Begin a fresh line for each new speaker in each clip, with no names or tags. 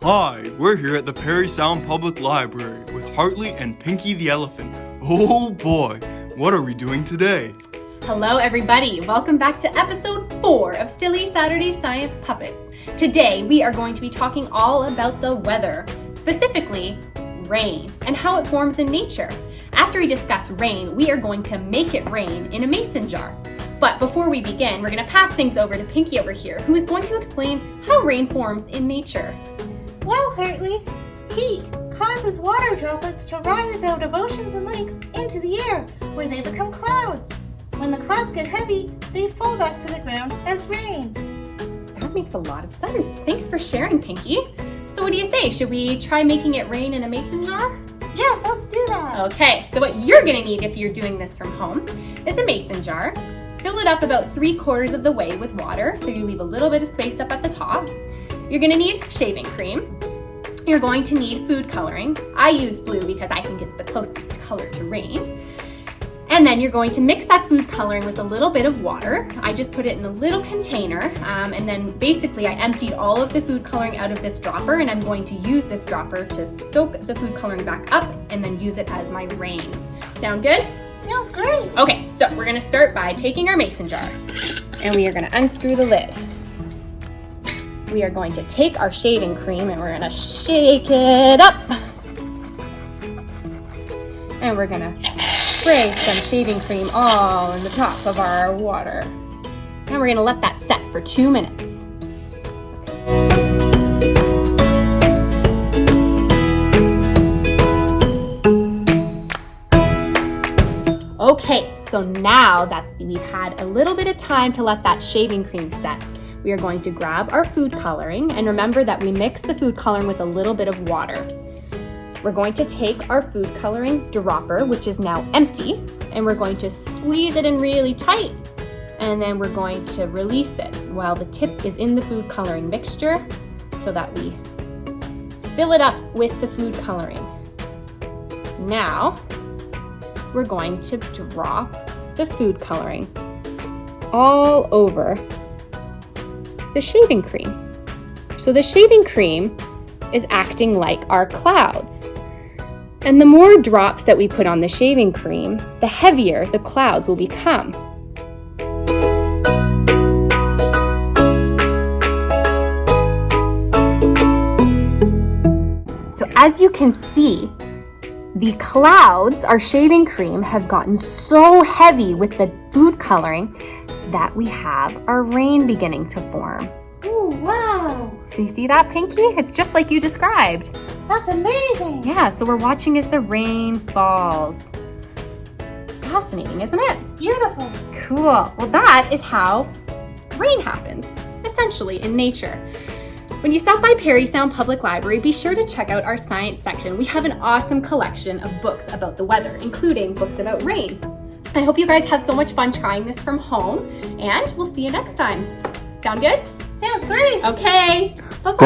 Hi, we're here at the Parry Sound Public Library with Hartley and Pinky the Elephant. Oh boy, what are we doing today?
Hello everybody, welcome back to episode 4 of Silly Saturday Science Puppets. Today we are going to be talking all about the weather, specifically rain, and how it forms in nature. After we discuss rain, we are going to make it rain in a mason jar. But before we begin, we're going to pass things over to Pinky over here, who is going to explain how rain forms in nature.
Well, Hartley, heat causes water droplets to rise out of oceans and lakes into the air, where they become clouds. When the clouds get heavy, they fall back to the ground as rain.
That makes a lot of sense. Thanks for sharing, Pinky. So what do you say? Should we try making it rain in a mason jar?
Yes, let's do that.
Okay, so what you're gonna need if you're doing this from home is a mason jar. Fill it up about 3/4 of the way with water, so you leave a little bit of space up at the top. You're gonna need shaving cream. You're going to need food coloring. I use blue because I think it's the closest color to rain. And then you're going to mix that food coloring with a little bit of water. I just put it in a little container, and then basically I emptied all of the food coloring out of this dropper, and I'm going to use this dropper to soak the food coloring back up and then use it as my rain. Sound good?
Sounds great.
Okay, so we're gonna start by taking our mason jar, and we are gonna unscrew the lid. We are going to take our shaving cream and we're gonna shake it up. And we're gonna spray some shaving cream all in the top of our water. And we're gonna let that set for 2 minutes. Okay, so now that we've had a little bit of time to let that shaving cream set, we are going to grab our food coloring, and remember that we mix the food coloring with a little bit of water. We're going to take our food coloring dropper, which is now empty, and we're going to squeeze it in really tight, and then we're going to release it while the tip is in the food coloring mixture so that we fill it up with the food coloring. Now, we're going to drop the food coloring all over the shaving cream. So the shaving cream is acting like our clouds. And the more drops that we put on the shaving cream, the heavier the clouds will become. So as you can see, the clouds, our shaving cream, have gotten so heavy with the food coloring that we have our rain beginning to form.
Ooh, wow.
So you see that, Pinky? It's just like you described.
That's amazing.
Yeah, so we're watching as the rain falls. Fascinating, isn't it?
Beautiful.
Cool. Well, that is how rain happens, essentially, in nature. When you stop by Parry Sound Public Library, be sure to check out our science section. We have an awesome collection of books about the weather, including books about rain. I hope you guys have so much fun trying this from home, and we'll see you next time. Sound good?
Sounds great.
Okay. Bye-bye.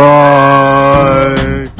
Bye!